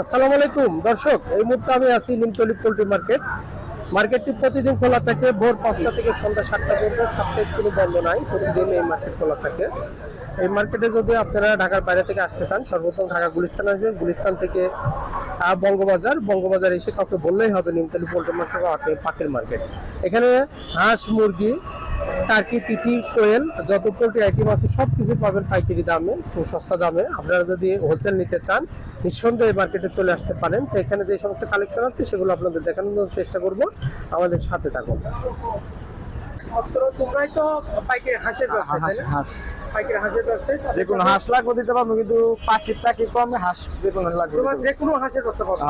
আসসালামু আলাইকুম দর্শক, এই মুহূর্তে আমি আছি নিমতলী পোল্ট্রি মার্কেটটি প্রতিদিন খোলা থাকে ভোর 5টা থেকে সন্ধ্যা 7টা পর্যন্ত। সাপ্তাহিক কোনো বন্ধ নাই, প্রতিদিন এই মার্কেট খোলা থাকে। এই মার্কেটে যদি আপনারা ঢাকার বাইরে থেকে আসতে চান, সর্বপ্রথম ঢাকা গুলিস্তান আসবেন। গুলিস্তান থেকে বঙ্গবাজার এসে কাউকে বললেই হবে নিমতলী পোল্ট্রি মার্কেট বা পাখির মার্কেট। এখানে হাঁস, মুরগি, টার্কি, তিথি, কোয়েল, যত পোল্ট্রি আইটেম আছে সব কিছু পাবেন পাইকারি দামে, খুব সস্তা দামে। আপনারা যদি হোলসেল নিতে চান নিঃসন্দেহে এই মার্কেটে চলে আসতে পারেন। তো এখানে যে সমস্ত কালেকশন আছে সেগুলো আপনাদের দেখানোর চেষ্টা করব, আমাদের সাথে থাকুন। তোমরাই তো পাইকারি হাঁসের ব্যবসা, তাই না? পাইকারি হাঁসের ব্যবসায় যে কোনো হাঁস লাগবে দিতে পারবো, কিন্তু পাখি কমে হাঁস যে কোনো লাগবে। তোমার যে কোনো হাঁসের ব্যবসা পাবে।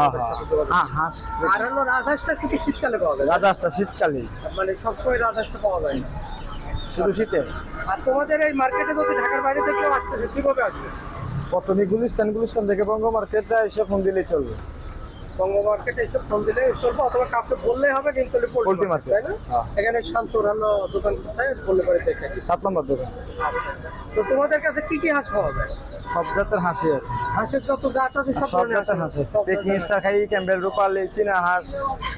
হাঁস আর হলো রাজহাঁসটা শুধু শীতকালে পাওয়া যায়। রাজহাঁসটা শীতকালে, মানে সবসময় রাজহাঁসটা পাওয়া যায় না, শুধু শীতে। আর তোমাদের এই মার্কেটে যদি ঢাকার বাইরে থেকেও আসতেছে, কিভাবে আসবে? প্রথমে গুলিস্তান থেকে বঙ্গ মার্কেটে এসে ফোন দিলেই চলবে। বঙ্গ মার্কেটে এসে ফোন দিলে চলবে, অথবা কাউকে বললেই হবে নিমতলী পোল্ট্রি মার্কেট, তাই না? এখানে শান্তর হলো দোকান, কোথায় বললে পরে দেখে 7 নম্বর দোকান। আচ্ছা, তো তোমাদের কাছে কি কি হাঁস পাওয়া যায়? সব জাতের হাঁসি আছে, হাঁসের যত জাত আছে সব সব ধরনের জাতের হাঁস আছে। সব ধরনের টেকনিক্সটা খাই, ক্যাম্বেল, রূপালি, চীনা হাঁস,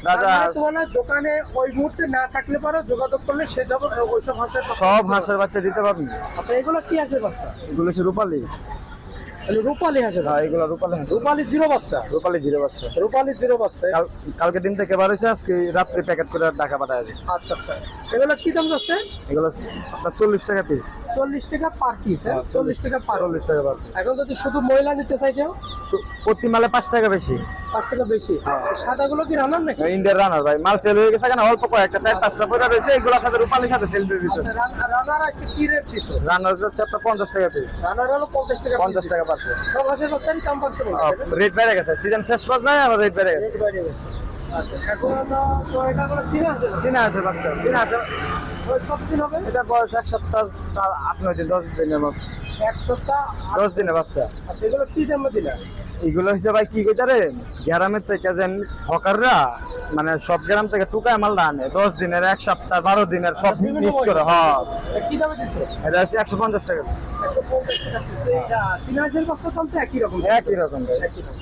রাজা মানে হাঁস। তোমার দোকানে ওই মুহূর্তে না থাকলে পারো, যোগাযোগ করলে সে যাবে ওইসব হাঁসের। সব হাঁসের বাচ্চা দিতে পারবি। আচ্ছা, এগুলো কি হাঁসের বাচ্চা? এগুলো হচ্ছে রূপালি। রূপালী হাঁসের? এগুলো রূপালি হাঁস। রূপালী জিরো বাচ্চা? রূপালি জিরো বাচ্চা। রূপালী জিরো বাচ্চা। কালকে দিন থেকে বার হয়েছে, আজকে রাত্রে প্যাকেট করে ঢাকা পাঠায় দিচ্ছে। আচ্ছা আচ্ছা, এগুলো কি দাম যাচ্ছে? এগুলো আপনার 40 টাকা পিস। 40 টাকা পার পিস? 40 টাকা পার। 40 টাকা পার পিস। এখন যদি শুধু ময়লা নিতে চাই কেউ? প্রতি মালে 5 টাকা বেশি। 5 টাকা বেশি। সাদাগুলো কি রান্নার নাকি? ইন্ডিয়ার রানার ভাই, মাল সেল হয়ে গেছে, কেন অল্প কয়েকটা 4-5টা পয়সা রয়েছে, এগুলোর সাথে রূপালির সাথে সেল দিয়ে দিচ্ছে। রান্নার আছে কি রেট দিছো? রানার হচ্ছে আপনার 50 টাকা পিস। রান্নার হলো 50 টাকা। 50 টাকা পার পিস। সব হাঁসের বাচ্চারই দাম বাড়ছে বলতে? রেট বেড়ে গেছে, সিজন শেষ পর্যায়ে আবার রেট বেড়ে গেছে। রেট বেড়ে গেছে। আচ্ছা, এখন আমরা তো এটাগুলো কিনে আনতে হবে। চীনা আছে বাচ্চা, চীনা আছে। বয়স কতদিন হবে? এটা বয়স 1 সপ্তাহ, 8-9 দিন, 10 দিনের মতো। 1 সপ্তাহ 10 দিনের বাচ্চা। আচ্ছা, এগুলো কি দামে দিলেন? এগুলো হচ্ছে ভাই কি কইতারেন, গ্রামের থেকে যেন হকাররা মানে সব গ্রাম থেকে টুকায় মাল আনে, 10 দিনের, 1 সপ্তাহ, 12 দিনের সব মিক্স করে। হ্যাঁ, কি দামে দিছো? এটা হচ্ছে 150 টাকা। 150 টাকা পিস। এইটা 3000 বাচ্চা দাম তো একই রকম। একই রকম ভাই। একই রকম।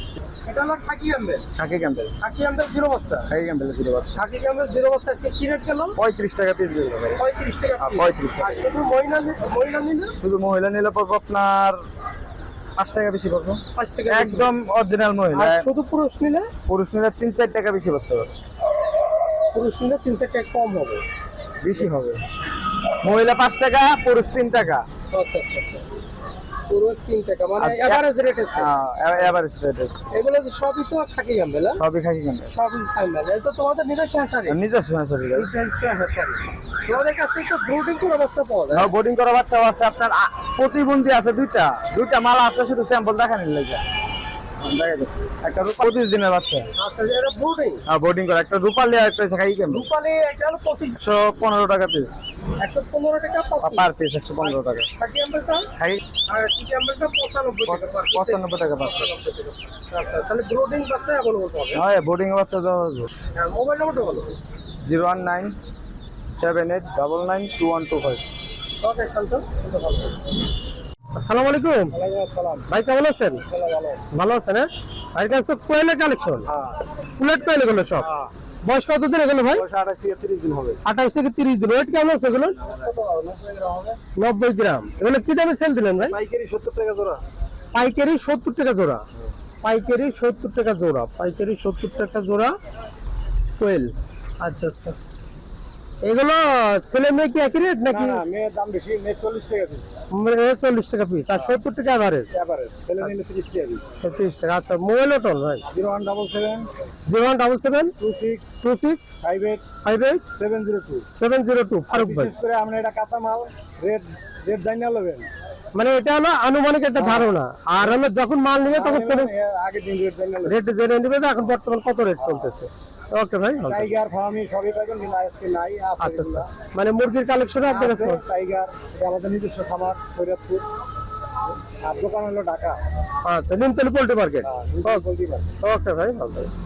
এটা হলো খাকি আম্বেল। খাকি ক্যাম্বেল। খাকি আম্বেল জিরো বাচ্চা। খাকি ক্যাম্বেল জিরো বাচ্চা। খাকি আম্বেল জিরো বাচ্চা আজকে কি রেট গেল? 35 টাকা পিস দিল ভাই। 35 টাকা পিস। 35 টাকা। আর শুধু মহিলা নিলে শুধু মহিলা নিলে পড়বো আপনার 5 টাকা বেশি পড়বো। 5 টাকা একদম অরিজিনাল মহিলা। আর শুধু পুরুষ নিলে? পুরুষ নিলে 3-4 টাকা বেশি পড়তে হবে। পুরুষ নিলে 3-4 টাকা কম হবে। বেশি হবে। মহিলা 5 টাকা, পুরুষ 3 টাকা। আচ্ছা আচ্ছা আচ্ছা, পুরুষ 3 টাকা, মানে এভারেজ রেট আছে। এভারেজ রেট আছে। এগুলো তো সবই তো খাকি আম্বেল? সবই খাকি ক্যাম্বেল। সবই খাকি আম্বেল। এটা তো তোমাদের নিজস্ব হ্যাচারি? নিজস্ব হ্যাচারি। তোমাদের কাছে একটু ব্রুডিং করে বাচ্চা পাওয়া যায়? বোর্ডিং করা বাচ্চা আছে আপনার, প্রতিবন্ধী আছে দুইটা মাল আছে, শুধু স্যাম্পল দেখানি লাগে। একটা 25 দিনের বাচ্চা। আচ্ছা, এটা ব্রুডিং? হ্যাঁ, বোর্ডিং করা। একটা রূপালি আর একটা খাকি ক্যাম্বেল। রূপালী একটা হলো 25। 115 টাকা পিস। 115 টাকা পার পিস 115 টাকা। খাকি আম্বেলটা? খাকি আর খাকি আম্বেলটা 95 টাকা পার পিস। 95 টাকা পার পিস। আচ্ছা, তাহলে ব্রুডিং বাচ্চা এখন বলতে হবে। হ্যাঁ, বোর্ডিং এর বাচ্চা দেওয়া হবে। হ্যাঁ, মোবাইল নাম্বারটা বলো। 01978992125। ওকে শান্ত, ভালো। আসসালামু আলাইকুম। ওয়ালাইকুম আসসালাম। ভাই কেমন আছেন? ভালো আছেন? হ্যাঁ, ভাইয়ের কাছে তো কোয়েলের কালেকশন। কুলেট কোয়েল এগুলো সব। বয়স কত দিন এগুলো ভাই? 28 থেকে 30 দিন হবে। 28 থেকে 30 দিন। ওয়েট কেমন আছে এগুলো? 90 গ্রাম। এগুলো কি দামে সেল দিলেন ভাই? পাইকারি 70 টাকা জোড়া। পাইকারি 70 টাকা জোড়া। পাইকারি 70 টাকা জোড়া। পাইকারি 70 টাকা জোড়া কোয়েল। আচ্ছা আচ্ছা, এগুলো ছেলে মেয়ে কি একই রেট নাকি? না, মেয়ের দাম বেশি, মেয়ে 40 টাকা পিস। 40 টাকা পিস আর 70 টাকা এভারেজ। ছেলে নিলে 30 টাকা পিস। 30 টাকা। আচ্ছা, মোবাইল ওটল ভাই? 0177 0177 26 26 58 58 702। 702 ফারুক ভাই। বিশেষ করে আমরা এটা কাঁচা মাল, রেট জানিয়ে লবেন। মানে এটা হলো আনুমানিক একটা ধারণা, আর হলো যখন মাল নেবে তখন আগে দিন রেট জানিয়ে লবেন। রেট জেনে নেবে যে এখন বর্তমান কত রেট চলতেছে। ওকে ভাই। টাইগার ফার্মি সবই পাবেন, কিন্তু আজকে নাই। আচ্ছা আচ্ছা, মানে মুরগির কালেকশন আপনার কাছে? টাইগার এটা আমাদের নিজস্ব খামার, শরীয়তপুর। আর দোকান হলো ঢাকা। আচ্ছা, Nimtali poultry market. Poultry market. Okay ভাই, ভালো।